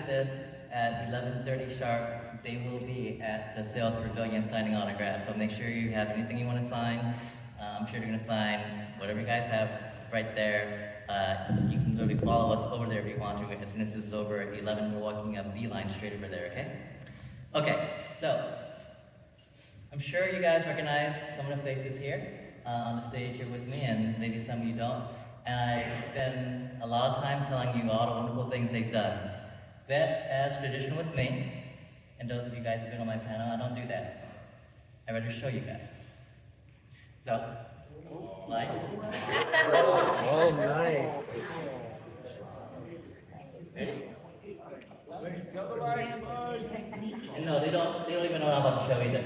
after this, at 11:30 sharp, they will be at the sales pavilion signing autographs. So make sure you have anything you want to sign. I'm sure they're going to sign whatever you guys have right there. You can literally follow us over there if you want to. As soon as this is over at 11, we're walking a beeline straight over there, okay? Okay, so I'm sure you guys recognize some of the faces here on the stage here with me, and maybe some of you don't. And I spend a lot of time telling you all the wonderful things they've done. But as tradition with me, and those of you guys who've been on my panel, I don't do that. I'd rather show you guys. So, lights. Oh, nice. Ready? And no, they don't even know what I'm about to show either.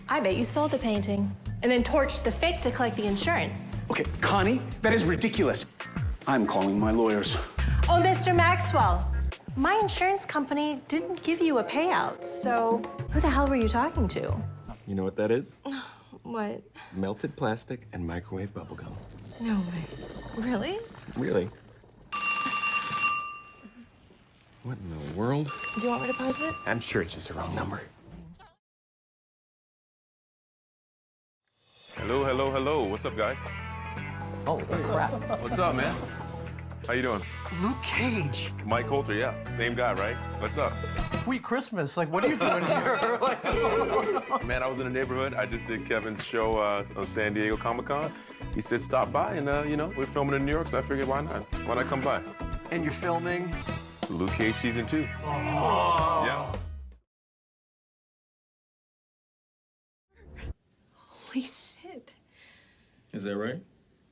I bet you sold the painting and then torched the fake to collect the insurance. Okay, Connie, that is ridiculous. I'm calling my lawyers. Oh, Mr. Maxwell, my insurance company didn't give you a payout, so who the hell were you talking to? You know what that is? What? Melted plastic and microwave bubblegum. No way. Really? Really? What in the world? Do you want me to pause it? I'm sure it's just a wrong number. Hello, hello, hello. What's up, guys? Oh, crap. What's up, man? How you doing? Luke Cage. Mike Coulter, yeah. Same guy, right? What's up? Sweet Christmas. Like, what are you doing here? Man, I was in the neighborhood. I just did Kevin's show on San Diego Comic-Con. He said stop by, and, you know, we're filming in New York, so I figured why not? Why not come by? And you're filming? Luke Cage Season 2. Oh. Yeah. Holy shit. Is that right?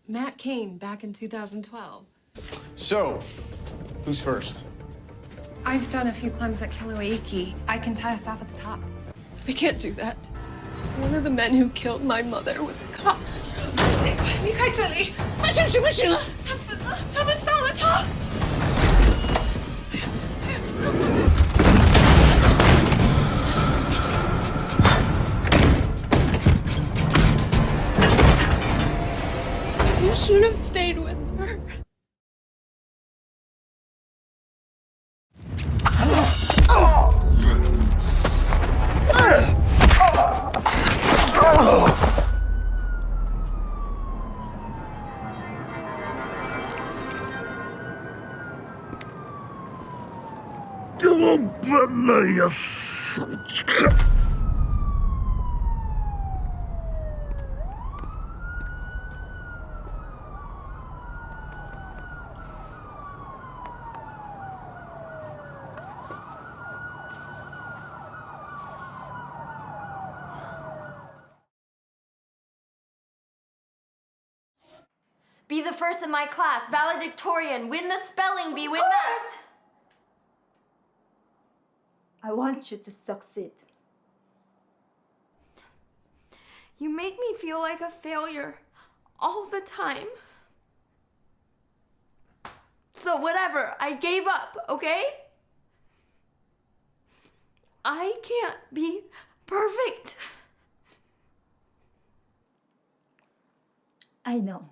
Matt Cain back in 2012. So, who's first? I've done a few climbs at Kilauea. I can tie us off at the top. We can't do that. One of the men who killed my mother was a cop. 离开这里！发生什么事了？他死了，他们杀了他。You should have stayed with her. долбаная сучка. Be the first in my class, valedictorian, win the spelling bee, win math. I want you to succeed. You make me feel like a failure all the time. So whatever, I gave up, okay? I can't be perfect. I know.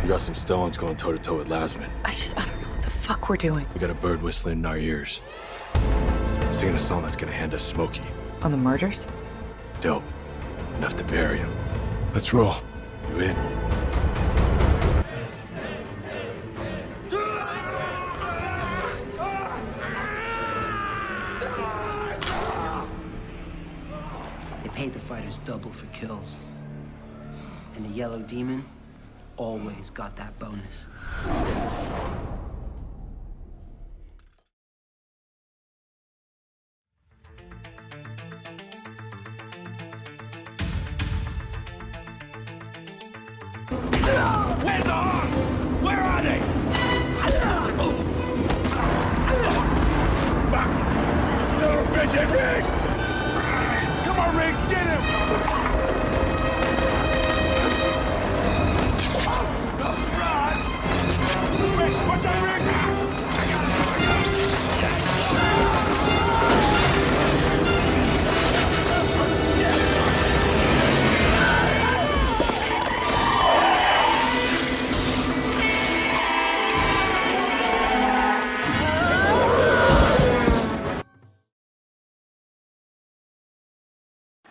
We got some stones going toe-to-toe with Lasman. I don't know what the fuck we're doing. We got a bird whistling in our ears. Singing a song that's gonna hand us Smokey. On the murders? Dope. Enough to bury him. Let's roll. You in? They paid the fighters double for kills. And the Yellow Demon always got that bonus. Where's the hawk? Where are they? Fuck! Son of a bitch, hey, Riggs! Come on, Riggs, get him!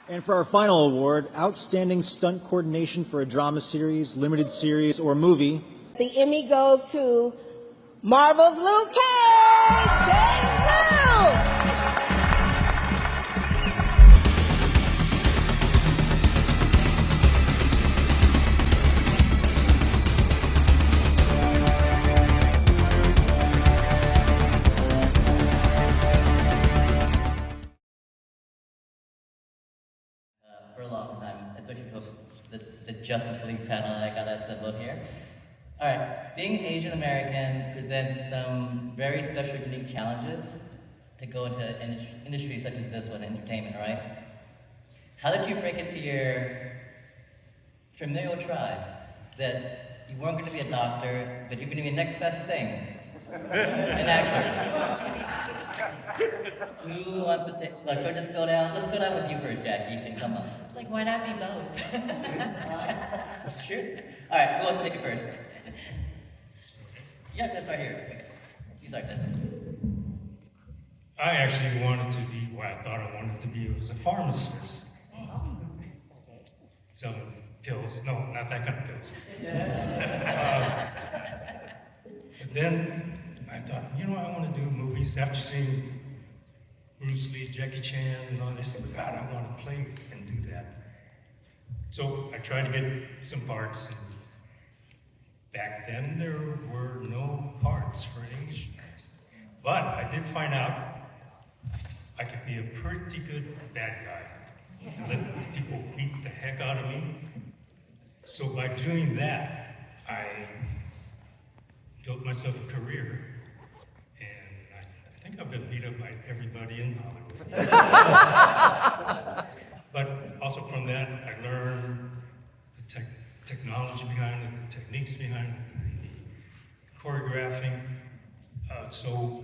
And for our final award, Outstanding Stunt Coordination for a Drama Series, Limited Series, or Movie. The Emmy goes to Marvel's Luke Cage! Gina Su! For a long time, especially for the Justice League panel I got assembled here. All right, being Asian American presents some very special, unique challenges to go into industries such as this one, entertainment, right? How did you break it to your familial tribe that you weren't going to be a doctor, but you're going to be the next best thing? An actor. Who wants to take, like, or just go down? Let's go down with you first, Jackie. You can come up. It's like, why not be both? That's true. All right, who wants to take it first? Yeah, let's start here. Okay. You start then. I actually wanted to be what I thought I wanted to be. Was a pharmacist. Selling pills. No, not that kind of pills. But then I thought, you know, I want to do movies. After seeing Bruce Lee, Jackie Chan, and all this, God, I want to play and do that. So I tried to get some parts. And back then, there were no parts for Asians. But I did find out I could be a pretty good bad guy. Let people beat the heck out of me. So by doing that, I built myself a career. And I think I've been beat up by everybody in Hollywood. But also from that, I learned the technology behind it, the techniques behind it, the choreographing. So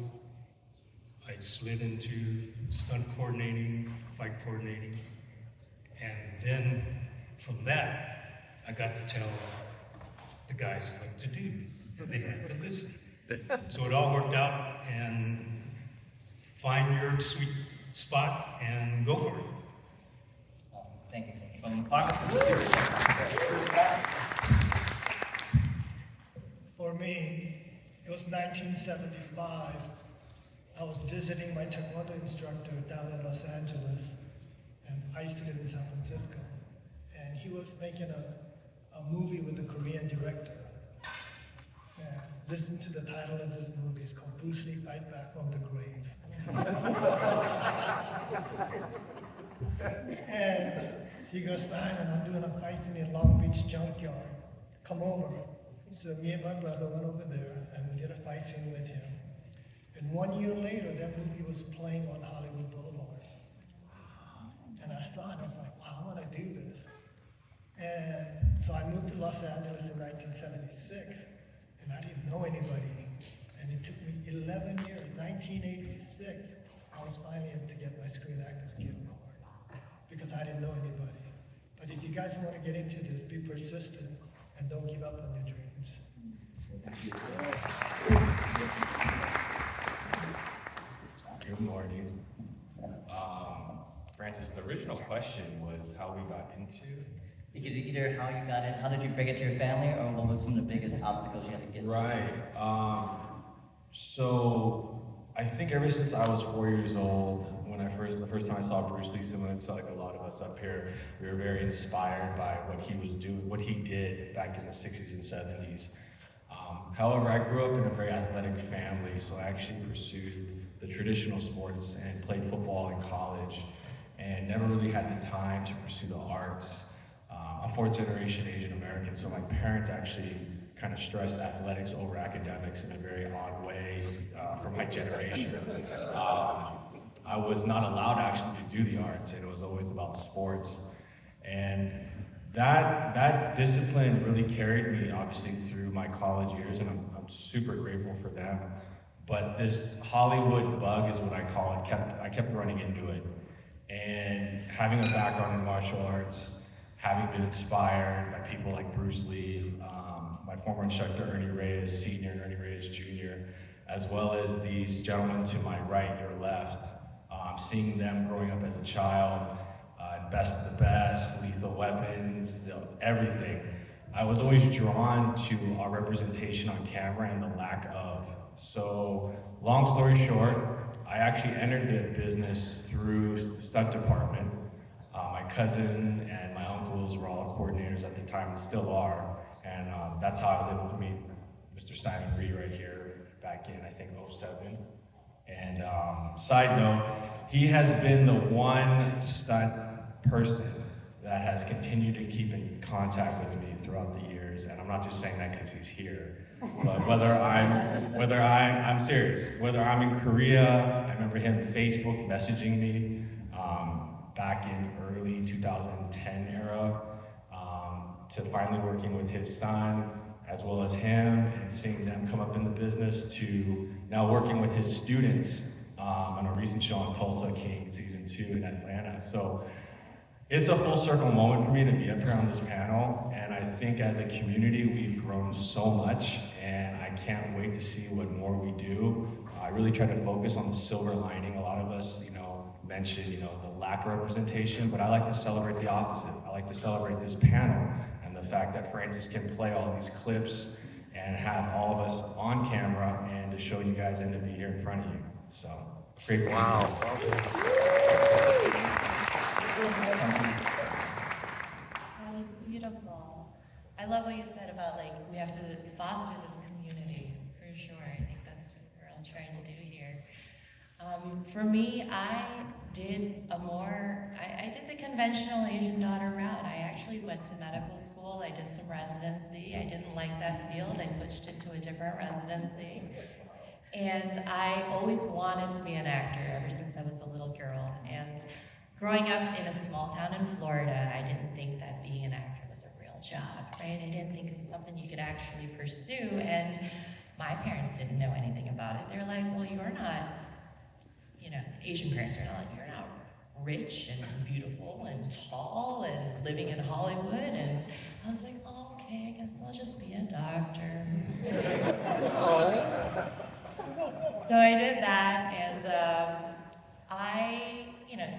I slid into stunt coordinating, fight coordinating, and then from that, I got to tell the guys what to do. They had to listen. So it all worked out, and find your sweet spot and go for it. Awesome, thank you. From pharmacist to For me, it was 1975. I was visiting my taekwondo instructor down in Los Angeles, and I used to live in San Francisco. And he was making a movie with a Korean director. And listen to the title of this movie. It's called Bruce Lee Fight Back from the Grave. And he goes, Simon, I'm doing a fight scene in Long Beach Junkyard. Come over. So me and my brother went over there, and we did a fight scene with him. And 1 year later, that movie was playing on Hollywood Boulevard. And I saw it, and I was like, wow, I want to do this. And so I moved to Los Angeles in 1976, and I didn't know anybody. And it took me 11 years, 1986, I was finally able to get my Screen Actors Guild card, because I didn't know anybody. But if you guys want to get into this, be persistent, and don't give up on your dreams. Good morning. Francis, the original question was how we got into. Because either how you got in, how did you bring it to your family, or what was some of the biggest obstacles you had to get through? Right. So I think ever since I was 4 years old, when the first time I saw Bruce Lee, similar to like a lot of us up here, we were very inspired by what he was doing, what he did back in the 60s and 70s. However, I grew up in a very athletic family, so I actually pursued the traditional sports and played football in college, and never really had the time to pursue the arts. I'm fourth generation Asian American, so my parents actually kind of stressed athletics over academics in a very odd way for my generation. I was not allowed actually to do the arts, and it was always about sports. And that discipline really carried me, obviously, through my college years, and I'm super grateful for them. But this Hollywood bug is what I call it. I kept running into it. And having a background in martial arts, having been inspired by people like Bruce Lee, my former instructor Ernie Reyes Sr. and Ernie Reyes Jr., as well as these gentlemen to my right, your left, seeing them growing up as a child, best of the best, Lethal Weapons, everything. I was always drawn to our representation on camera and the lack of. So, long story short, I actually entered the business through the stunt department. My cousin and my uncles were all coordinators at the time and still are. And that's how I was able to meet Mr. Simon Rhee right here back in, I think, 07. And side note, he has been the one stunt person that has continued to keep in contact with me throughout the years. And I'm not just saying that because he's here, but whether I'm serious, whether I'm in Korea, I remember him Facebook messaging me back in early 2010 era, to finally working with his son, as well as him, and seeing them come up in the business, to now working with his students on a recent show on Tulsa King season 2 in Atlanta. So it's a full circle moment for me to be up here on this panel, and I think as a community we've grown so much, and I can't wait to see what more we do. I really try to focus on the silver lining. A lot of us, mention, the lack of representation, but I like to celebrate the opposite. I like to celebrate this panel and the fact that Francis can play all these clips and have all of us on camera and to show you guys and to be here in front of you. So, great. Wow. That was beautiful. I love what you said about we have to foster this community, for sure. I think that's what we're all trying to do here. For me, I did I did the conventional Asian daughter route. I actually went to medical school. I did some residency. I didn't like that field. I switched it to a different residency. And I always wanted to be an actor ever since I was a little girl. And growing up in a small town in Florida, I didn't think that being an actor was a real job, right? I didn't think it was something you could actually pursue. And my parents didn't know anything about it. They were like, well, you're not, Asian parents are not like, you're not rich and beautiful and tall and living in Hollywood. And I was like, oh, okay, I guess I'll just be a doctor. So I did that, and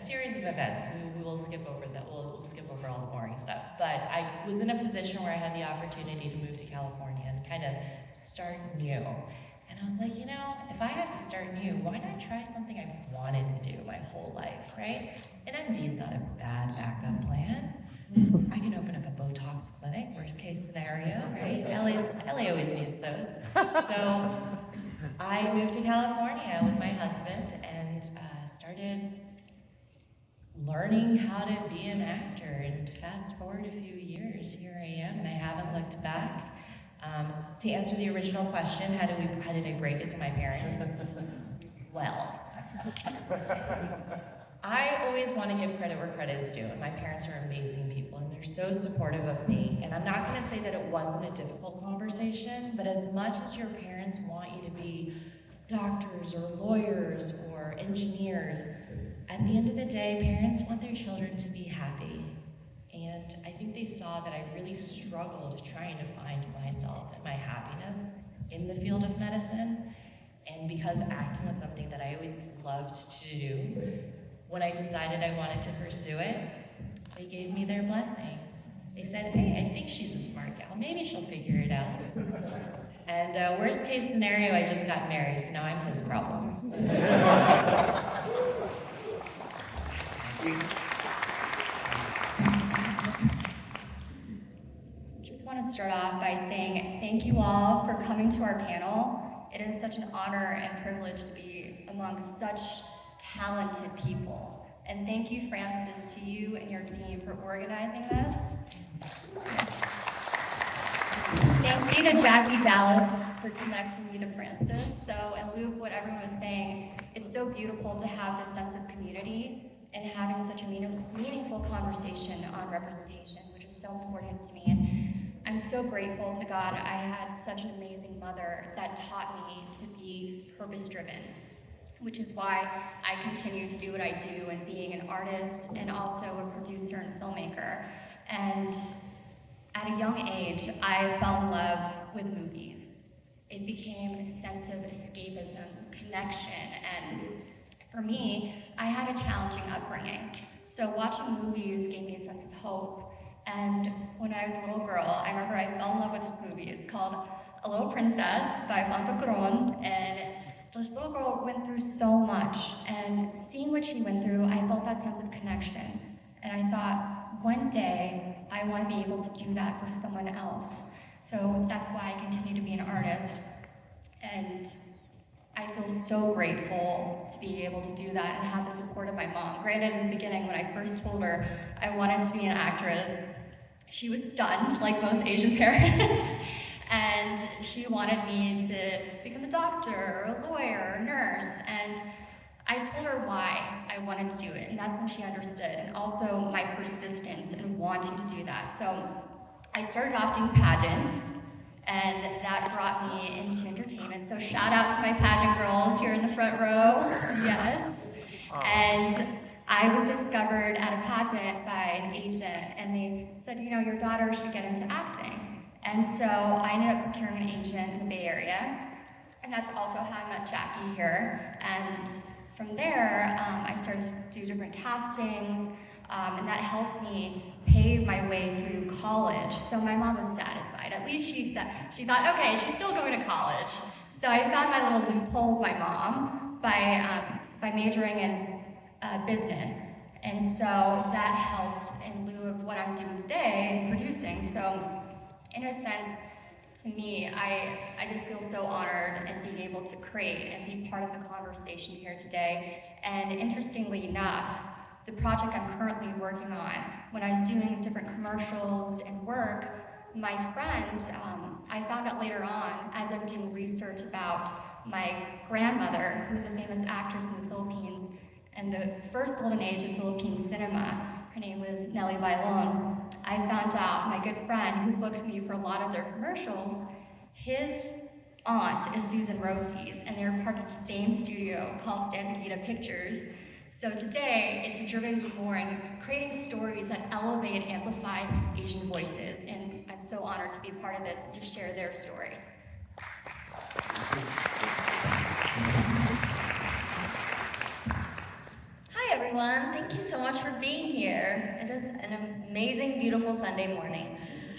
series of events. We will skip over that. We'll skip over all the boring stuff. But I was in a position where I had the opportunity to move to California and kind of start new. And I was like, if I had to start new, why not try something I've wanted to do my whole life, right? An MD is not a bad backup plan. I can open up a Botox clinic, worst case scenario, right? LA always needs those. So I moved to California with my husband and started learning how to be an actor. And fast forward a few years, here I am, and I haven't looked back. To answer the original question, how did I break it to my parents? Well, I always want to give credit where credit is due, and my parents are amazing people, and they're so supportive of me. And I'm not going to say that it wasn't a difficult conversation, but as much as your parents want you to be doctors or lawyers or engineers, at the end of the day, parents want their children to be happy. And I think they saw that I really struggled trying to find myself and my happiness in the field of medicine. And because acting was something that I always loved to do, when I decided I wanted to pursue it, they gave me their blessing. They said, hey, I think she's a smart gal. Maybe she'll figure it out. And worst case scenario, I just got married, so now I'm his problem. Just want to start off by saying thank you all for coming to our panel. It is such an honor and privilege to be amongst such talented people. And thank you, Francis, to you and your team for organizing this. Thank you to Jackie Dallas for connecting me to Francis. So in lieu of what everyone was saying, it's so beautiful to have this sense of community and having such a meaningful conversation on representation, which is so important to me. And I'm so grateful to God I had such an amazing mother that taught me to be purpose-driven, which is why I continue to do what I do and being an artist and also a producer and filmmaker. And at a young age, I fell in love with movies. It became a sense of escapism, connection, and for me, I had a challenging upbringing. So watching movies gave me a sense of hope. And when I was a little girl, I remember I fell in love with this movie. It's called A Little Princess by Alfonso Cuarón. And this little girl went through so much. And seeing what she went through, I felt that sense of connection. And I thought, one day, I want to be able to do that for someone else. So that's why I continue to be an artist. And I feel so grateful to be able to do that and have the support of my mom. Granted, in the beginning, when I first told her I wanted to be an actress, she was stunned, like most Asian parents. And she wanted me to become a doctor, or a lawyer, or a nurse. And I told her why I wanted to do it, and that's when she understood. And also my persistence in wanting to do that. So I started off doing pageants, and that brought me into entertainment. So shout out to my pageant girls here in the front row, yes. And I was discovered at a pageant by an agent, and they said, you know, your daughter should get into acting. And so I ended up procuring an agent in the Bay Area, and that's also how I met Jackie here. And from there, I started to do different castings, and that helped me pave my way through college. So my mom was satisfied. At least she thought, okay, she's still going to college. So I found my little loophole with my mom by majoring in business. And so that helped in lieu of what I'm doing today in producing. So in a sense, to me, I just feel so honored in being able to create and be part of the conversation here today. And interestingly enough, the project I'm currently working on, when I was doing different commercials and work, my friend, I found out later on, as I'm doing research about my grandmother, who's a famous actress in the Philippines, and the first golden age of Philippine cinema. Her name was Nelly Bailon. I found out my good friend who booked me for a lot of their commercials, his aunt is Susan Rosie's, and they're part of the same studio called Stampede Pictures. So today, it's driven me more in creating stories that elevate and amplify Asian voices, and I'm so honored to be a part of this and to share their story. Hi everyone, thank you so much for being here. It is an amazing, beautiful Sunday morning.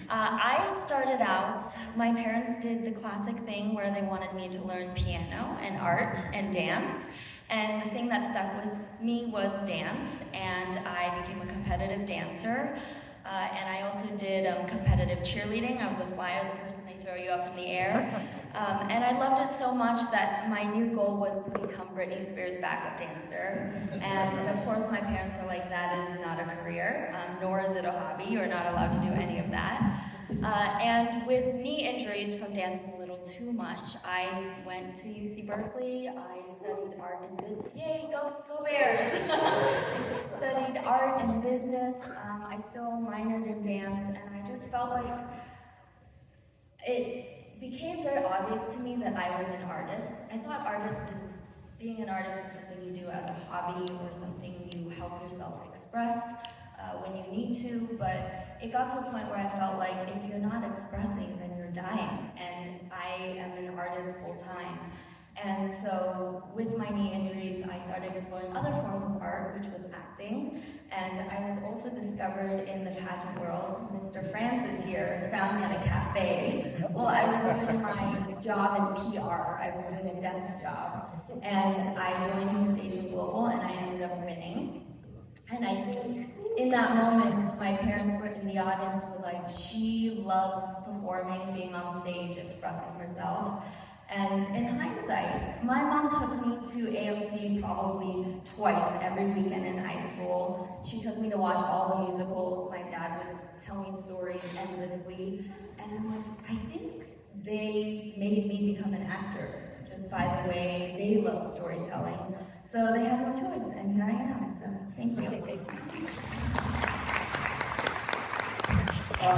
I started out, my parents did the classic thing where they wanted me to learn piano and art and dance. And the thing that stuck with me was dance, and I became a competitive dancer. And I also did competitive cheerleading. I was the flyer, the person they throw you up in the air. And I loved it so much that my new goal was to become Britney Spears' backup dancer. And of course my parents are like, that is not a career, nor is it a hobby. You're not allowed to do any of that. And with knee injuries from dancing a little too much, I went to UC Berkeley. I studied art and business. Yay, go Bears! Studied art and business. I still minored in dance, and I just felt like it became very obvious to me that I was an artist. I thought being an artist was something you do as a hobby or something you help yourself express when you need to, but it got to a point where I felt like if you're not expressing, then you're dying, and I am an artist full time. And so with my knee injuries, I started exploring other forms of art, which was acting, and I was also discovered in the pageant world. Mr. Francis here found me at a cafe while I was doing my job in PR. I was doing a desk job, and I joined Miss Asian Global, and I ended up winning. And I think in that moment, my parents were in the audience, were like, she loves performing, being on stage, expressing herself. And in hindsight, my mom took me to AMC probably twice every weekend in high school. She took me to watch all the musicals. My dad would tell me stories endlessly. And I'm like, I think they made me become an actor, just by the way they loved storytelling. So they had no choice, and here I am. So thank you.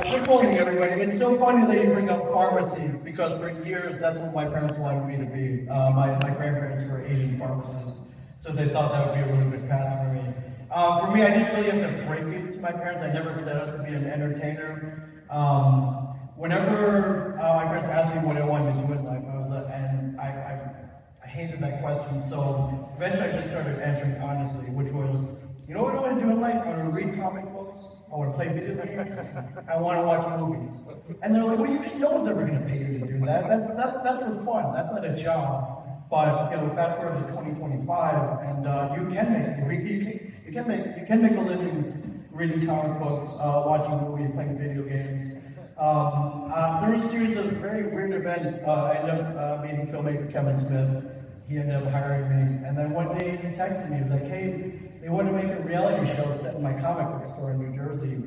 Good morning, everybody. It's so funny that you bring up pharmacy, because for years that's what my parents wanted me to be. My grandparents were Asian pharmacists, so they thought that would be a really good path for me. For me, I didn't really have to break it to my parents. I never set out to be an entertainer. Whenever my parents asked me what I wanted to do in life, I hated that question. So eventually, I just started answering honestly, which was you know what I want to do in life? I want to read comic books. I want to play video games. I want to watch movies. And they're like, well, no one's ever going to pay you to do that. That's for fun. That's not a job. But fast forward to 2025, and you can make a living reading comic books, watching movies, playing video games. There were a series of very weird events. I ended up meeting filmmaker Kevin Smith. He ended up hiring me, and then one day he texted me. He was like, "Hey, they want to make a reality show set in my comic book store in New Jersey."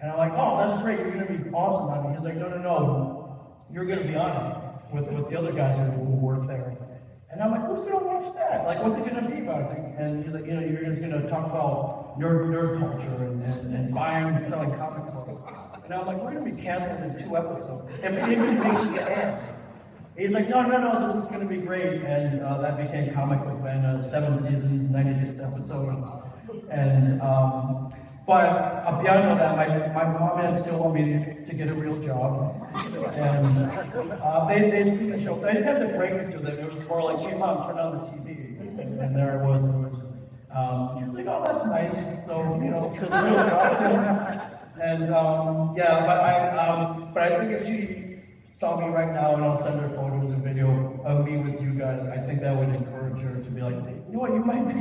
And I'm like, "Oh, that's great. You're going to be awesome on it." He's like, "No. You're going to be on it with the other guys who work there." And I'm like, "Who's going to watch that? Like, what's it going to be about?" And he's like, "You're just going to talk about nerd culture and buying and selling comic books." And I'm like, "We're going to be canceled in 2 episodes. If it even makes it to air." He's like, no, this is going to be great. And that became Comic Book Man, 7 seasons, 96 episodes. And, but beyond all that, my mom and dad still want me to get a real job. And they've seen the show. So I didn't have to break it to them. It was more like, hey, Mom, turn on the TV. And there I was. She was like, oh, that's nice. So, so the real job. And, but I think if she saw me right now, and I'll send her photos and video of me with you guys, I think that would encourage her to be like, you know what, you might be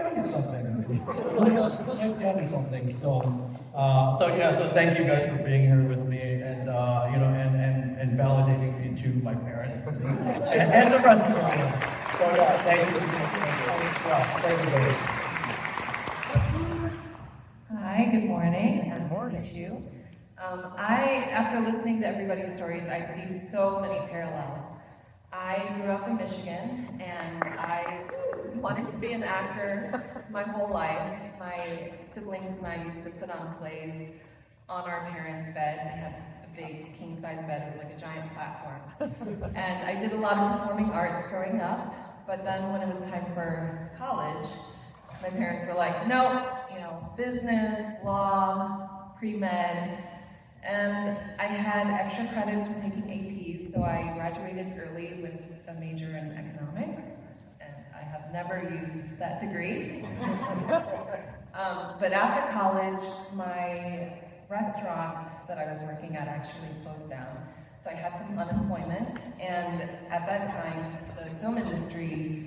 onto something. You might be onto something. So thank you guys for being here with me, and and validating me to my parents and the rest of the world. So yeah, thank you. Thank you guys. Hi, good morning. Nice to meet you. After listening to everybody's stories, I see so many parallels. I grew up in Michigan, and I wanted to be an actor my whole life. My siblings and I used to put on plays on our parents' bed. They had a big king-size bed. It was like a giant platform. And I did a lot of performing arts growing up, but then when it was time for college, my parents were like, no, business, law, pre-med. And I had extra credits for taking APs, so I graduated early with a major in economics, and I have never used that degree. But after college, my restaurant that I was working at actually closed down, so I had some unemployment, and at that time, the film industry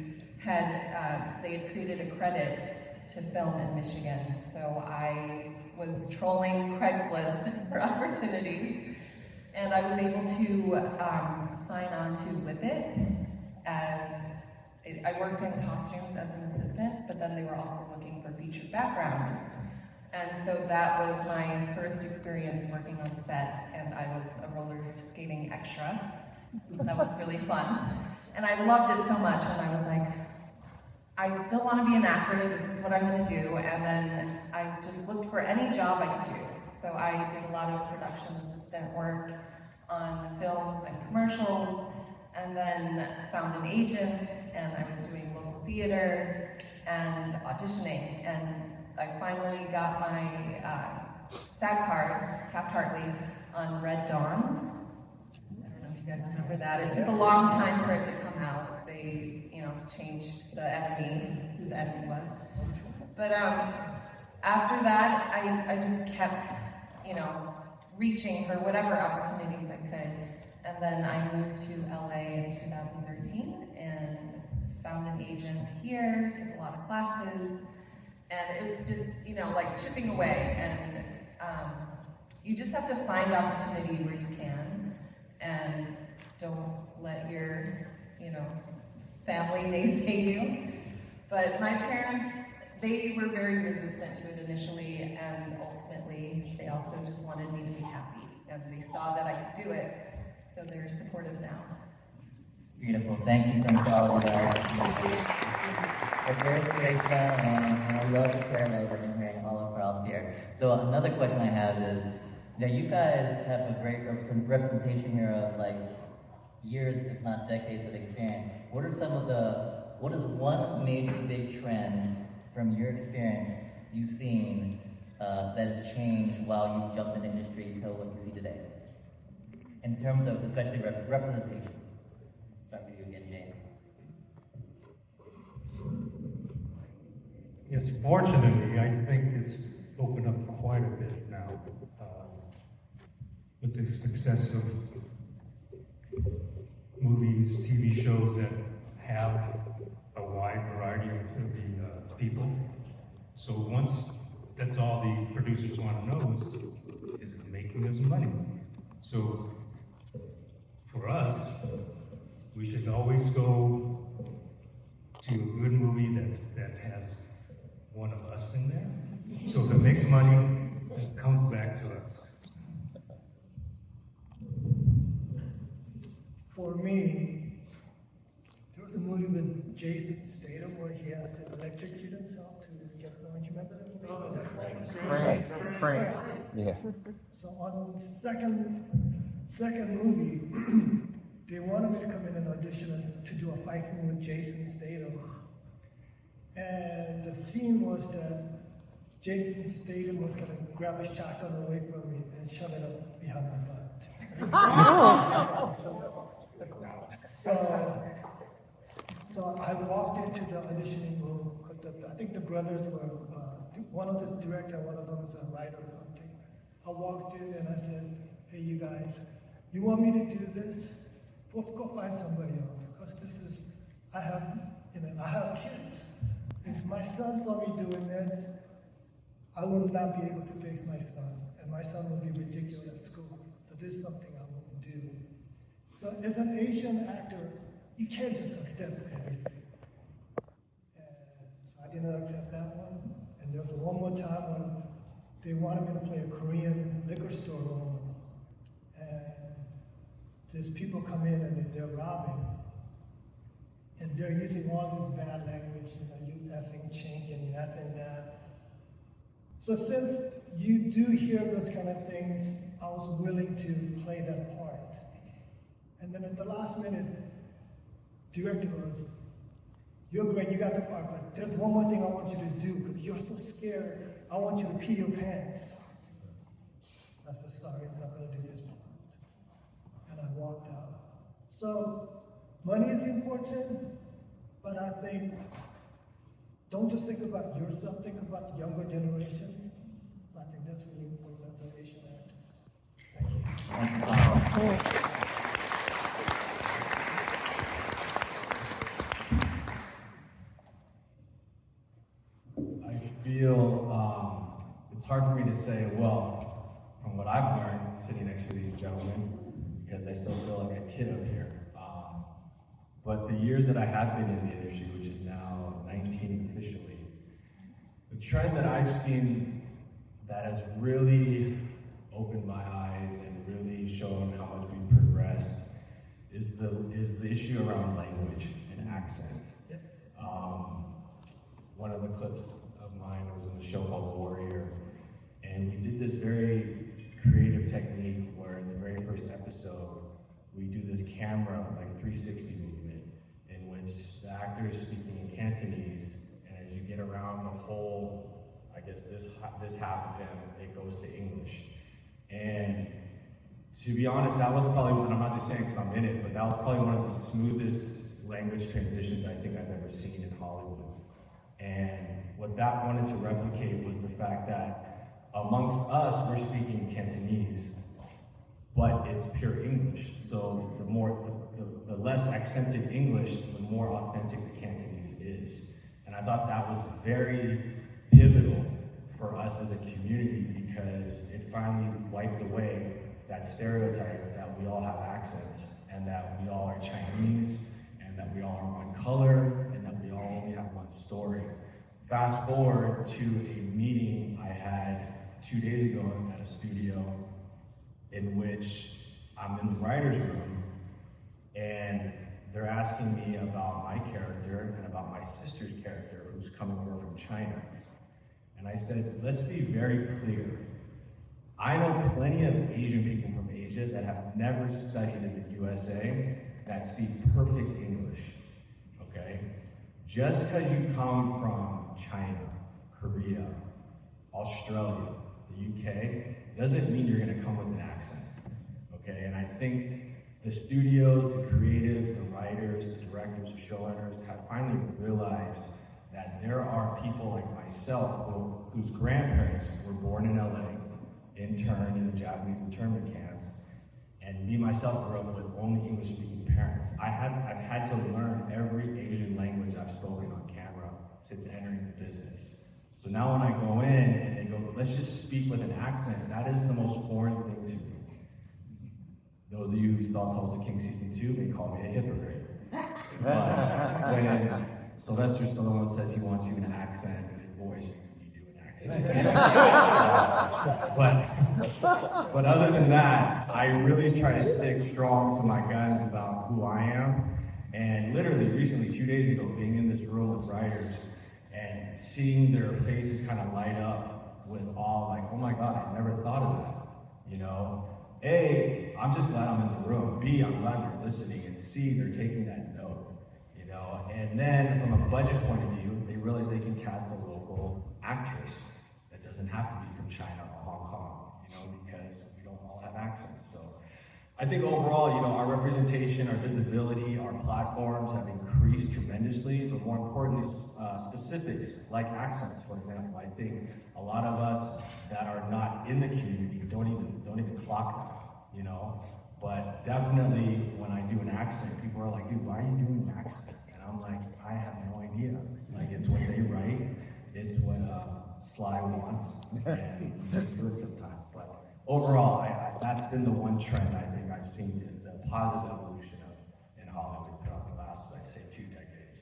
they had created a credit to film in Michigan, so I was trolling Craigslist for opportunities, and I was able to sign on to Whip It I worked in costumes as an assistant, but then they were also looking for featured background, and so that was my first experience working on set, and I was a roller skating extra. That was really fun, and I loved it so much, and I was like, I still want to be an actor, this is what I'm going to do, and then I just looked for any job I could do. So I did a lot of production assistant work on films and commercials, and then found an agent, and I was doing local theater and auditioning, and I finally got my SAG card, Taft-Hartley, on Red Dawn. I don't know if you guys remember that. It took a long time for it to come out. They changed the enemy, who the enemy was. But after that, I just kept, reaching for whatever opportunities I could. And then I moved to LA in 2013 and found an agent here, took a lot of classes, and it was just, like chipping away. And you just have to find opportunity where you can, and don't let your, family naysay you. But my parents, they were very resistant to it initially, and ultimately they also just wanted me to be happy, and they saw that I could do it, so they're supportive now. Beautiful. Thank you so much for all of that. It's very inspirational, and I love the parallels that I'm hearing all across here. So another question I have is, you guys have a great representation here of years, if not decades of experience. What is one major big trend from your experience you've seen that has changed while you've jumped in the industry to what you see today? In terms of especially representation. Start with you again, James. Yes, fortunately, I think it's opened up quite a bit now with the success of movies, TV shows that have a wide variety of the people. So once that's all the producers want to know is it making us money? So for us, we should always go to a good movie that has one of us in there. So if it makes money, it comes back to us. For me, there was a movie with Jason Statham where he has to electrocute himself to get going. Do you remember that movie? Frank. Yeah. So on the second movie, they wanted me to come in and audition to do a fight scene with Jason Statham. And the scene was that Jason Statham was gonna grab a shotgun away from me and shove it up behind my butt. So I walked into the auditioning room because I think the brothers were, one of the director, one of them was a writer or something. I walked in and I said, hey, you guys, you want me to do this? Go find somebody else, because this is, I have kids. If my son saw me doing this, I would not be able to face my son, and my son would be ridiculed at school. So this is something I won't do. So as an Asian actor, you can't just accept everything. And so I did not accept that one. And there was one more time when they wanted me to play a Korean liquor store owner. And these people come in and they're robbing. And they're using all this bad language, you effing chink and effing that. So since you do hear those kind of things, I was willing to play that part. And then at the last minute, director goes, you're great, you got the part, but there's one more thing I want you to do, because you're so scared, I want you to pee your pants. I said, sorry, I'm not gonna do this part. And I walked out. So, money is important, but I think, don't just think about yourself, think about the younger generations. So I think that's really important as an Asian actors. Thank you. Yes. I feel it's hard for me to say, well, from what I've learned sitting next to these gentlemen, because I still feel like a kid up here. But the years that I have been in the industry, which is now 19 officially, the trend that I've seen that has really opened my eyes and really shown how much we've progressed is the issue around language and accent. One of the clips of mine was in a show called Warrior, and we did this very creative technique where in the very first episode, we do this camera, like 360 movement, in which the actor is speaking in Cantonese, and as you get around the whole, I guess this half of them, it goes to English. And to be honest, that was probably, and I'm not just saying because I'm in it, but that was probably one of the smoothest language transitions I think I've ever seen in Hollywood. And what that wanted to replicate was the fact that amongst us, we're speaking Cantonese, but it's pure English. So the less accented English, the more authentic the Cantonese is. And I thought that was very pivotal for us as a community because it finally wiped away that stereotype that we all have accents and that we all are Chinese and that we all are one color and that we all only have one story. Fast forward to a meeting I had 2 days ago at a studio in which I'm in the writer's room and they're asking me about my character and about my sister's character who's coming over from China. And I said, let's be very clear. I know plenty of Asian people from Asia that have never studied in the USA that speak perfect English, okay? Just because you come from China, Korea, Australia, the UK, doesn't mean you're gonna come with an accent, okay? And I think the studios, the creatives, the writers, the directors, the showrunners have finally realized that there are people like myself whose grandparents were born in LA, interned in the Japanese internment camps, and me myself grew up with only English-speaking parents. I've had to learn every Asian language I've spoken on camera since entering the business. So now when I go in and they go, let's just speak with an accent, that is the most foreign thing to me. Those of you who saw Tulsa King Season 2 may call me a hypocrite. But when Sylvester Stallone says he wants you in an accent with your voice, you do an accent. but other than that, I really try to stick strong to my guns about who I am. And literally recently, 2 days ago, being in this room with writers and seeing their faces kind of light up with awe, like, oh my God, I never thought of that, you know? A, I'm just glad I'm in the room. B, I'm glad they're listening. And C, they're taking that note, you know? And then from a budget point of view, they realize they can cast a local actress that doesn't have to be from China or Hong Kong, you know, because we don't all have accents. So I think overall, you know, our representation, our visibility, our platforms have increased tremendously, but more importantly, specifics like accents, for example. I think a lot of us that are not in the community don't even clock that, you know? But definitely when I do an accent, people are like, dude, why are you doing an accent? And I'm like, I have no idea. Like, it's what they write, it's what Sly wants, and we just do it sometimes. But overall, that's been the one trend I think I've seen the positive evolution of in Hollywood throughout the last, I'd say, 2 decades.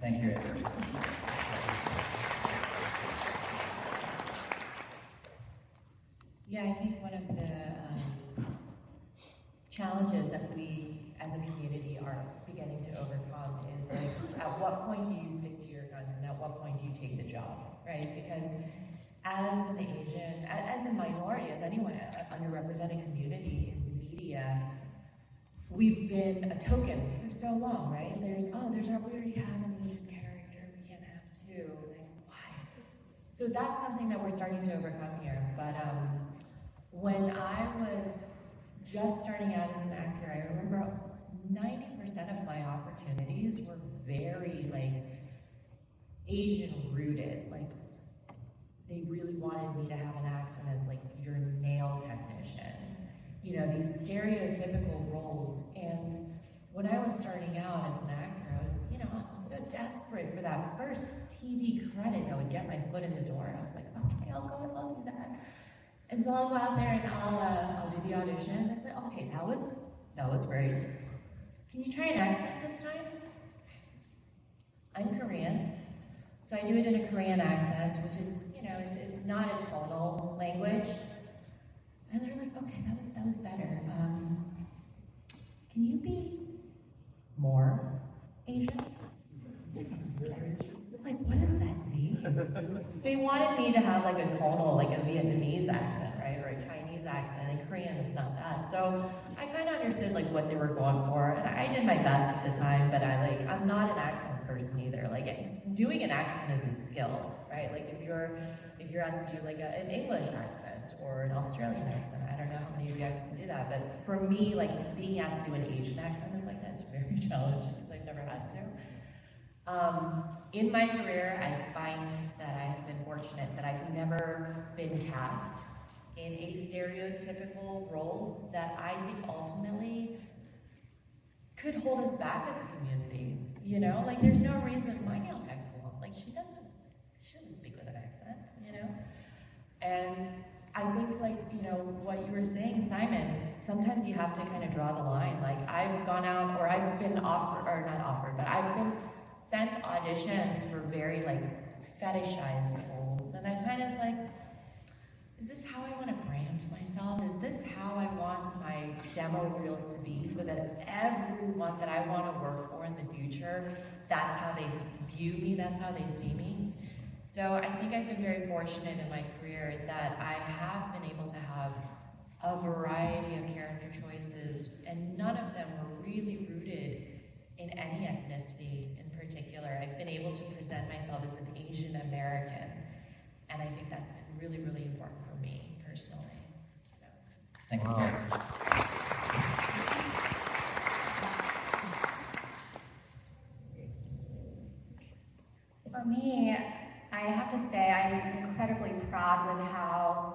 Thank you. Yeah, I think one of the challenges that we as a community are beginning to overcome is like, at what point do you stick to your guns and at what point do you take the job, right? Because as an Asian, as a minority, as anyone, an underrepresented community in media, we've been a token for so long, right? We already have an Asian character, we can't have two, like, why? So that's something that we're starting to overcome here. But when I was just starting out as an actor, I remember 90% of my opportunities were very like Asian rooted. Like they really wanted me to have an accent as like your nail technician. You know, these stereotypical roles. And when I was starting out as an actor, I was, you know, I was so desperate for that first TV credit. I would get my foot in the door. I was like, okay, I'll do that. And so I'll go out there and I'll do the audition. I said, okay, that was great. Can you try an accent this time? I'm Korean, so I do it in a Korean accent, which is, you know, it's not a tonal language. And they're like, okay, that was better. Can you be more Asian? It's like, what does that mean? They wanted me to have like a tonal, like a Vietnamese accent, right? Or a Chinese accent. In Korean, it's not that. So I kind of understood like what they were going for. And I did my best at the time, but I'm not an accent person either. Like doing an accent is a skill, right? Like if you're asked to do like an English accent or an Australian accent, I don't know how many of you guys can do that. But for me, like being asked to do an Asian accent is like, that's very challenging because I've never had to. In my career, I find that I have been fortunate that I've never been cast in a stereotypical role that I think ultimately could hold us back as a community. You know, like there's no reason my nail tech's long. Like she shouldn't speak with an accent, you know? And I think like, you know, what you were saying, Simon, sometimes you have to kind of draw the line. Like I've gone out or I've been offered, or not offered, but I've been sent auditions for very like fetishized roles, and I kind of like, is this how I want to brand myself? Is this how I want my demo reel to be, so that everyone that I want to work for in the future, that's how they view me, that's how they see me? So I think I've been very fortunate in my career that I have been able to have a variety of character choices, and none of them were really rooted in any ethnicity in particular. I've been able to present myself as an Asian American, and I think that's been really, really important for me personally. So. Thank you.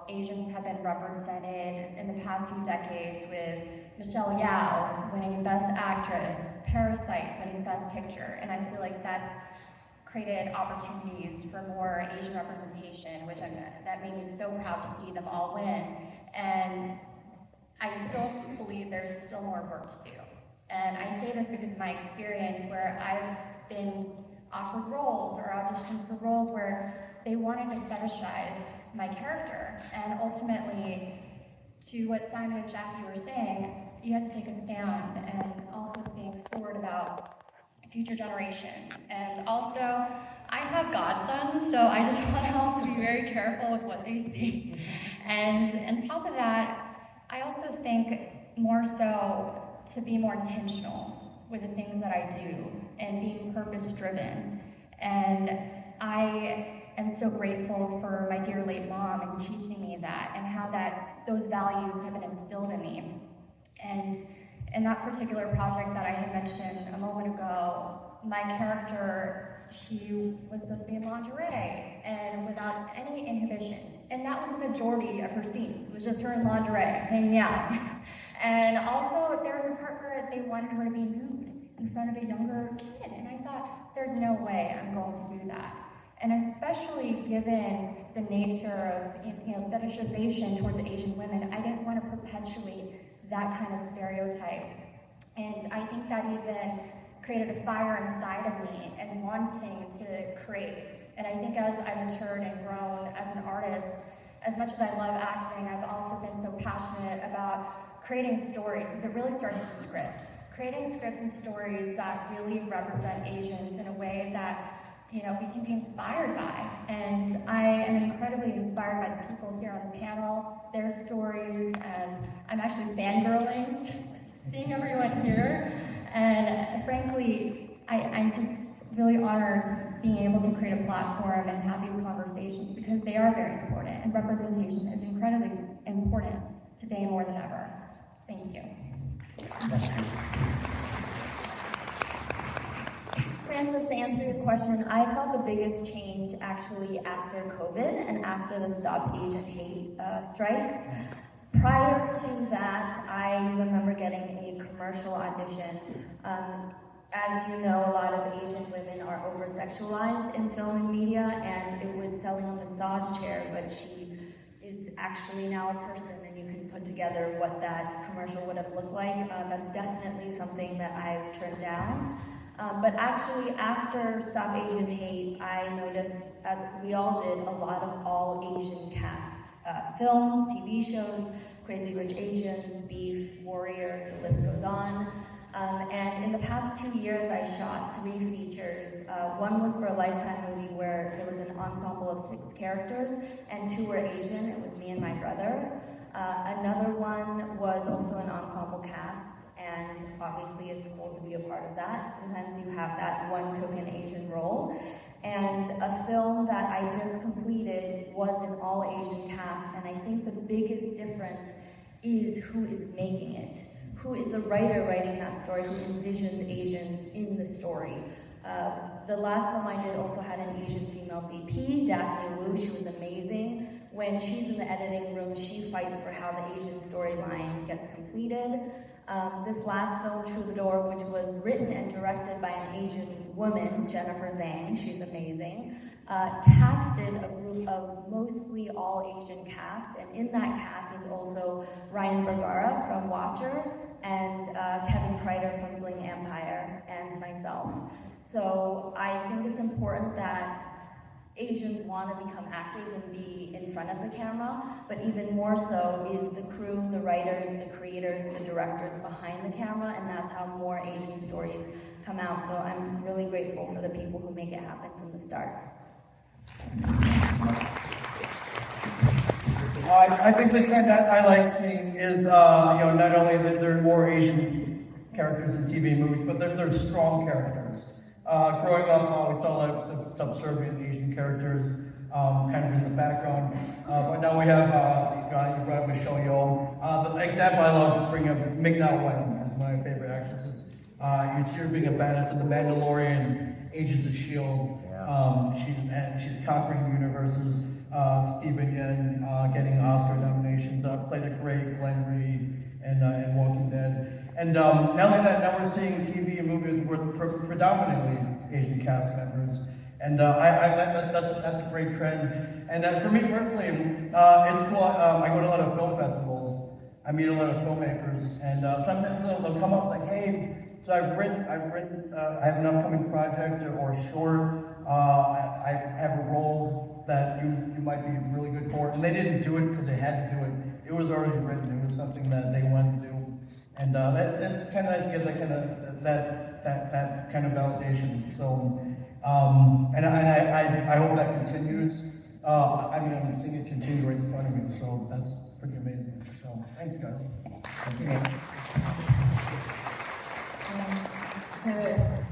Asians have been represented in the past few decades with Michelle Yeoh winning Best Actress, Parasite winning Best Picture, and I feel like that's created opportunities for more Asian representation, which that made me so proud to see them all win. And I still believe there's still more work to do. And I say this because of my experience where I've been offered roles or auditioned for roles where they wanted to fetishize my character. And ultimately, to what Simon and Jackie were saying, you have to take a stand and also think forward about future generations. And also, I have godsons, so I just want to also be very careful with what they see. And on top of that, I also think more so to be more intentional with the things that I do and being purpose-driven. And I am so grateful for my dear late mom and teaching me that and how those values have been instilled in me. And in that particular project that I had mentioned a moment ago, my character, she was supposed to be in lingerie and without any inhibitions. And that was the majority of her scenes. It was just her in lingerie, hanging out. And also, there was a part where they wanted her to be nude in front of a younger kid. And I thought, there's no way I'm going to do that. And especially given the nature of fetishization towards Asian women, I didn't want to perpetuate that kind of stereotype. And I think that even created a fire inside of me and wanting to create. And I think as I've matured and grown as an artist, as much as I love acting, I've also been so passionate about creating stories, because it really starts with script. Creating scripts and stories that really represent Asians in a way that we can be inspired by. And I am incredibly inspired by the people here on the panel, their stories, and I'm actually fangirling, just seeing everyone here. And frankly, I'm just really honored being able to create a platform and have these conversations because they are very important, and representation is incredibly important today more than ever. Thank you. Francis, to answer your question, I felt the biggest change actually after COVID and after the Stop Asian Hate strikes. Prior to that, I remember getting a commercial audition. As you know, a lot of Asian women are over-sexualized in film and media, and it was selling a massage chair, but she is actually now a person, and you can put together what that commercial would have looked like. That's definitely something that I've turned down. But actually, after Stop Asian Hate, I noticed, as we all did, a lot of all Asian cast films, TV shows, Crazy Rich Asians, Beef, Warrior, the list goes on. And in the past 2 years, I shot 3 features. One was for a Lifetime movie where there was an ensemble of 6 characters, and 2 were Asian. It was me and my brother. Another one was also an ensemble cast, and obviously it's cool to be a part of that. Sometimes you have that one token Asian role. And a film that I just completed was an all Asian cast, and I think the biggest difference is who is making it. Who is the writer writing that story, who envisions Asians in the story. The last film I did also had an Asian female DP, Daphne Wu. She was amazing. When she's in the editing room, she fights for how the Asian storyline gets completed. This last film, Troubadour, which was written and directed by an Asian woman, Jennifer Zhang, she's amazing, casted a group of mostly all Asian cast, and in that cast is also Ryan Bergara from Watcher, and Kevin Kreider from Bling Empire, and myself. So I think it's important that Asians want to become actors and be in front of the camera, but even more so is the crew, the writers, the creators, the directors behind the camera, and that's how more Asian stories come out. So I'm really grateful for the people who make it happen from the start. I think the trend that I like seeing is, not only that there are more Asian characters in TV and movies, but they're strong characters. Growing up, we saw a lot of subservient Asian characters kind of in the background, but now we have, you brought up Michelle Yeoh. The example I love bringing up Ming Chen as my favorite actresses. You see her being a badass in The Mandalorian, Agents of S.H.I.E.L.D. She's conquering universes. Steven Yeun getting Oscar great Glenn Rhee and Walking Dead. And not only that, now we're seeing TV and movies with predominantly Asian cast members. And that's a great trend. And for me personally, it's cool. I go to a lot of film festivals. I meet a lot of filmmakers, and sometimes they'll come up like, "Hey, so I have an upcoming project or short. I have a role that you might be really good for." And they didn't do it because they had to do it. It was already written. It was something that they wanted to do, and it's kind of nice to get that kind of validation. So, and I hope that continues. I mean, I'm seeing it continue right in front of me, so that's pretty amazing. So, thanks, guys. Thank you. To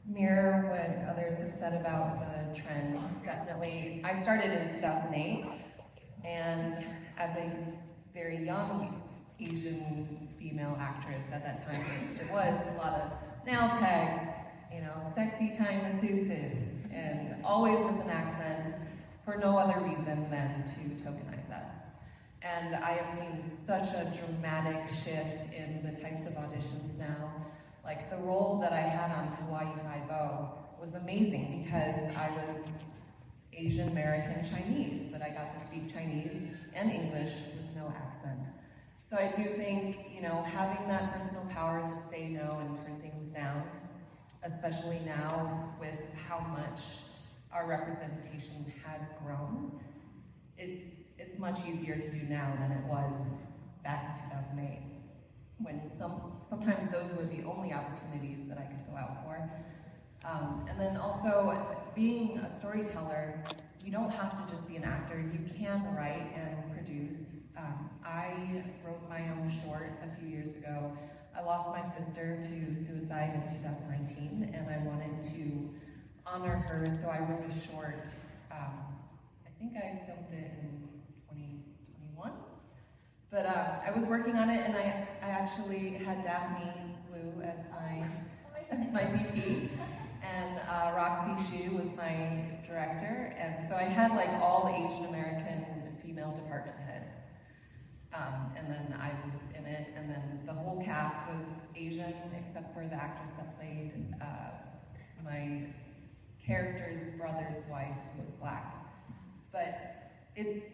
mirror what others have said about the trend, definitely, I started in 2008, and as a very young Asian female actress at that time, there was a lot of nail tags, you know, sexy tying masseuses, and always with an accent for no other reason than to tokenize us. And I have seen such a dramatic shift in the types of auditions now. Like the role that I had on Hawaii Five-0 was amazing because I was Asian American Chinese, but I got to speak Chinese and English with no accent. So I do think, you know, having that personal power to say no and turn things down, especially now with how much our representation has grown, it's much easier to do now than it was back in 2008, when sometimes those were the only opportunities that I could go out for. And then also, being a storyteller, you don't have to just be an actor. You can write and produce. I wrote my own short a few years ago. I lost my sister to suicide in 2019, and I wanted to honor her, so I wrote a short. I think I filmed it in 2021. But I was working on it, and I actually had Daphne Wu as my DP, and Roxy Xu was my director, and so I had like all the Asian American female department heads. And then I was in it, and then the whole cast was Asian, except for the actress that played my character's brother's wife, who was Black. But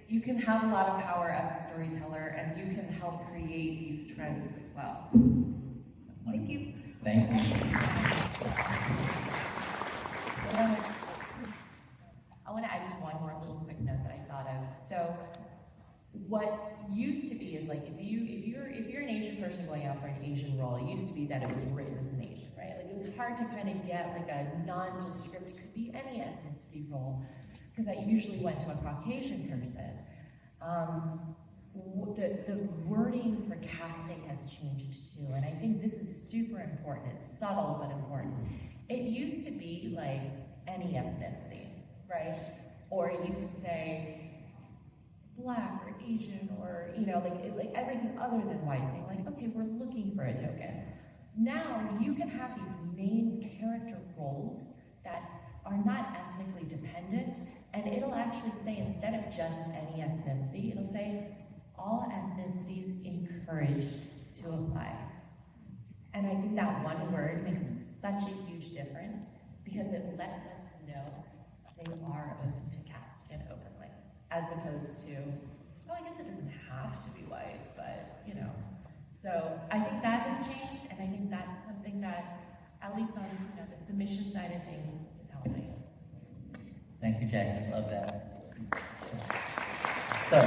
you can have a lot of power as a storyteller, and you can help create these trends as well. Thank you. Thank you. I want to add just one more little quick note that I thought of. So, what used to be is like if you're an Asian person going out for an Asian role, it used to be that it was written as an Asian, right? Like it was hard to kind of get like a nondescript, could be any ethnicity role, because I usually went to a Caucasian person. The wording for casting has changed too, and I think this is super important. It's subtle but important. It used to be like any ethnicity, right? Or it used to say Black or Asian, or you know, like everything other than white, saying like, okay, we're looking for a token. Now you can have these named character roles that are not ethnically dependent, and it'll actually say, instead of just any ethnicity, it'll say all ethnicities encouraged to apply. And I think that one word makes such a huge difference because it lets us know they are open to casting it openly, as opposed to, oh, I guess it doesn't have to be white, but you know. So I think that has changed, and I think that's something that, at least on the submission side of things, is helping. Thank you, Jackie. Love that. So,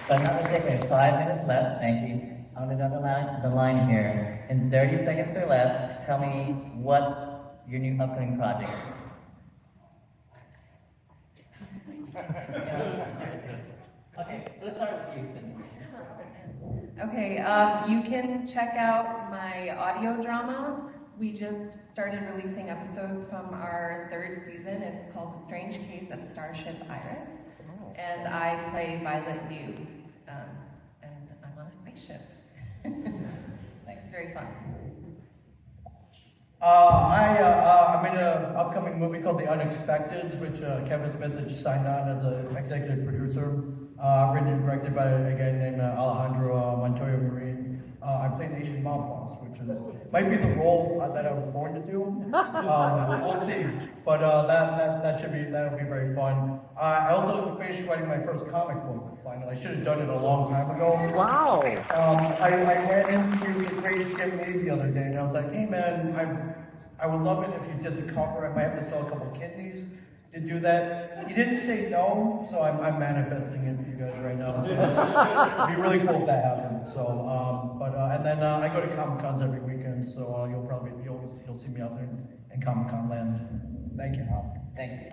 but not mistake, we have 5 minutes left. Thank you. I'm going to go down the line here. In 30 seconds or less, tell me what your new upcoming project is. Okay, let's start with you, Cindy. Okay, you can check out my audio drama. We just started releasing episodes from our 3rd season. It's called The Strange Case of Starship Iris. And I play Violet Liu. And I'm on a spaceship. It's very fun. I'm in an upcoming movie called The Unexpected, which Kevin Smith has just signed on as an executive producer. written and directed by a guy named Alejandro Montoya Marin. I'm playing Asian mob boss, which might be the role that I was born to do. We'll see, but that'll be very fun. I also finished writing my first comic book. Finally, I should have done it a long time ago. Wow! I ran into the greatest shit made the other day, and I was like, hey man, I would love it if you did the cover. I might have to sell a couple kidneys to do that. He didn't say no, so I'm manifesting it to you guys right now. So it'd be really cool if that happened. So, and then I go to Comic Cons every weekend, so you'll see me out there in Comic Con land. Thank you. Thank you.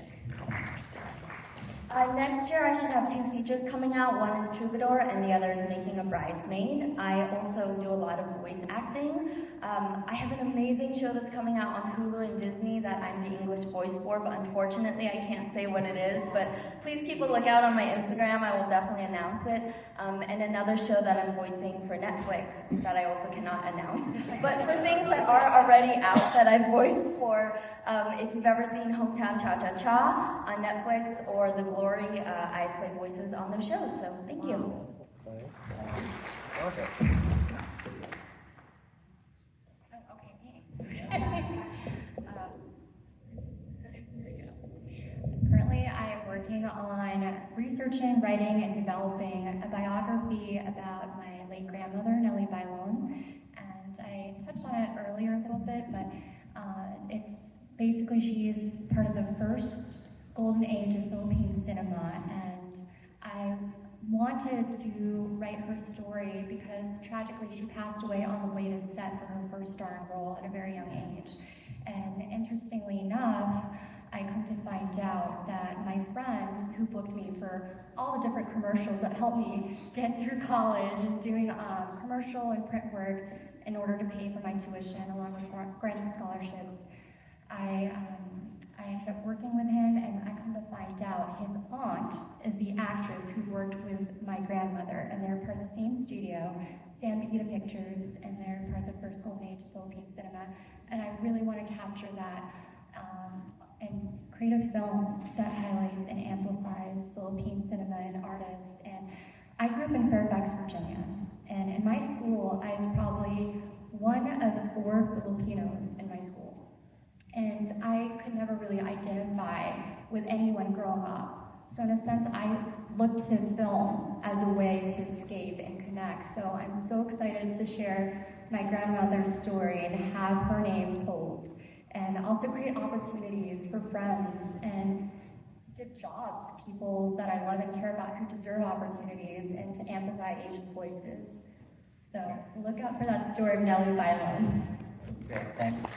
Next year I should have 2 features coming out. One is Troubadour and the other is Making a Bridesmaid. I also do a lot of voice acting. I have an amazing show that's coming out on Hulu and Disney that I'm the English voice for, but unfortunately I can't say what it is, but please keep a lookout on my Instagram. I will definitely announce it. And another show that I'm voicing for Netflix that I also cannot announce. But for things that are already out that I've voiced for, if you've ever seen Hometown Cha-Cha-Cha on Netflix or The Glory, I play voices on those shows, so thank you. Okay. Currently, I'm working on researching, writing, and developing a biography about my late grandmother, Nellie Bailon. And I touched on it earlier a little bit, but it's basically she's part of the first golden age of Philippine cinema, and I wanted to write her story because tragically she passed away on the way to set for her first starring role at a very young age. And interestingly enough, I come to find out that my friend who booked me for all the different commercials that helped me get through college and doing commercial and print work in order to pay for my tuition along with grants and scholarships, I ended up working with him, and I come to find out his aunt is the actress who worked with my grandmother, and they're part of the same studio, San Miguel Pictures, and they're part of the first golden age of Philippine cinema. And I really want to capture that and create a film that highlights and amplifies Philippine cinema and artists. And I grew up in Fairfax, Virginia, and in my school, I was probably one of 4 Filipinos in my school. And I could never really identify with anyone growing up. So in a sense, I looked to film as a way to escape and connect. So I'm so excited to share my grandmother's story and have her name told. And also create opportunities for friends and give jobs to people that I love and care about who deserve opportunities, and to amplify Asian voices. So look out for that story of Nellie Bailon. Great, thanks.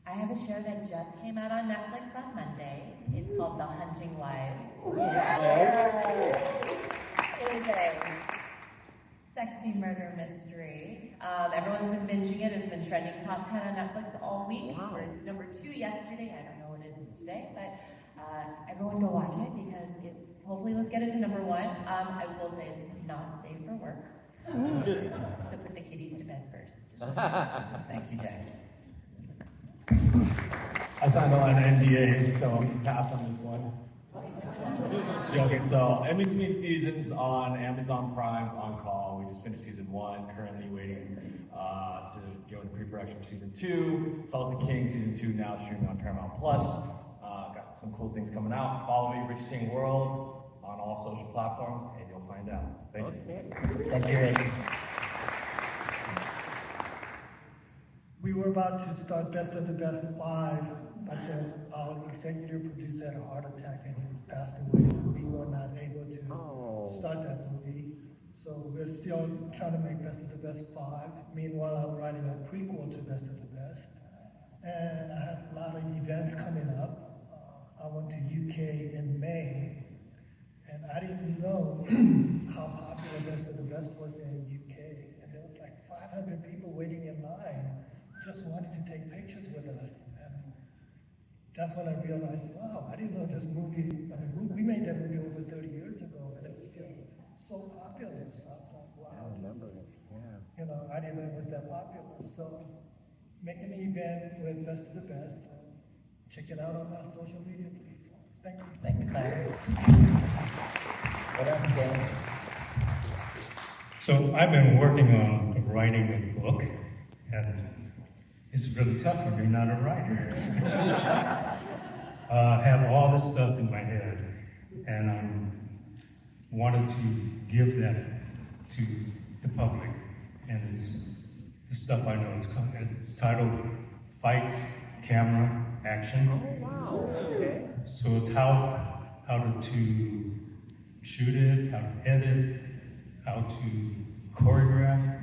I have a show that just came out on Netflix on Monday. It's called The Hunting Wives. It is a sexy murder mystery. Everyone's been binging it. It's been trending top 10 on Netflix all week. We're number 2 yesterday. I don't know what it is today, but everyone go watch it because hopefully let's get it to number 1. I will say it's not safe for work. So put the kitties to bed first. Thank you, Jackie. I signed on an NDA, so I'm pass on this one. Joking. So, in between seasons on Amazon Prime's On Call. We just finished season 1. Currently waiting to go into pre-production for season 2. Tulsa King season 2 now streaming on Paramount Plus. Got some cool things coming out. Follow me, Rich Ting World, on all social platforms, and you'll find out. Thank you. Thank you, Rich. We were about to start Best of the Best 5, but then our executive producer had a heart attack and he passed away, so we were not able to start that movie. So we're still trying to make Best of the Best 5. Meanwhile, I'm writing a prequel to Best of the Best. And I have a lot of events coming up. I went to UK in May, and I didn't know how popular Best of the Best was in UK. And there was like 500 people waiting in line, just wanted to take pictures with us. And that's when I realized, wow, I didn't know this movie, I mean, we made that movie over 30 years ago, and it's still so popular. So I was like, wow. I remember it, yeah. You know, I didn't know it was that popular. So making an event with Best of the Best. Check it out on our social media, please. Thanks, Simon. What else, Dan? So I've been working on writing a book, and it's really tough when you're not a writer. I have all this stuff in my head, and I wanted to give that to the public. And it's the stuff I know. It's titled Fights, Camera, Action. Oh, wow. Okay. So it's how to shoot it, how to edit, how to choreograph,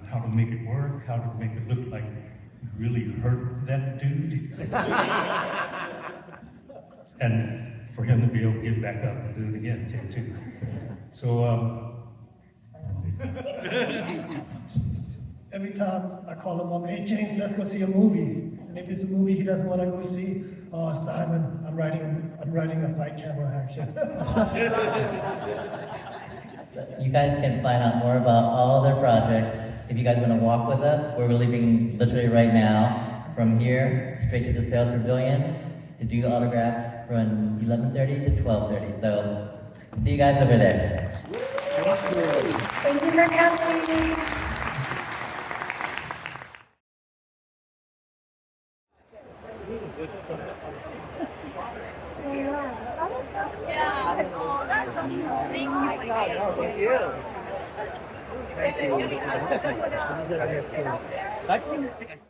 how to make it work, how to make it look like you really hurt that dude. And for him to be able to get back up and do it again, take two. So, Every time I call him up, hey James, let's go see a movie. And if it's a movie he doesn't want to go see, oh Simon, I'm writing a fight camera action. You guys can find out more about all their projects. If you guys want to walk with us, we're leaving literally right now from here straight to the Sales Pavilion to do autographs from 11:30 to 12:30. So see you guys over there. Thank you for coming. I've seen this ticket.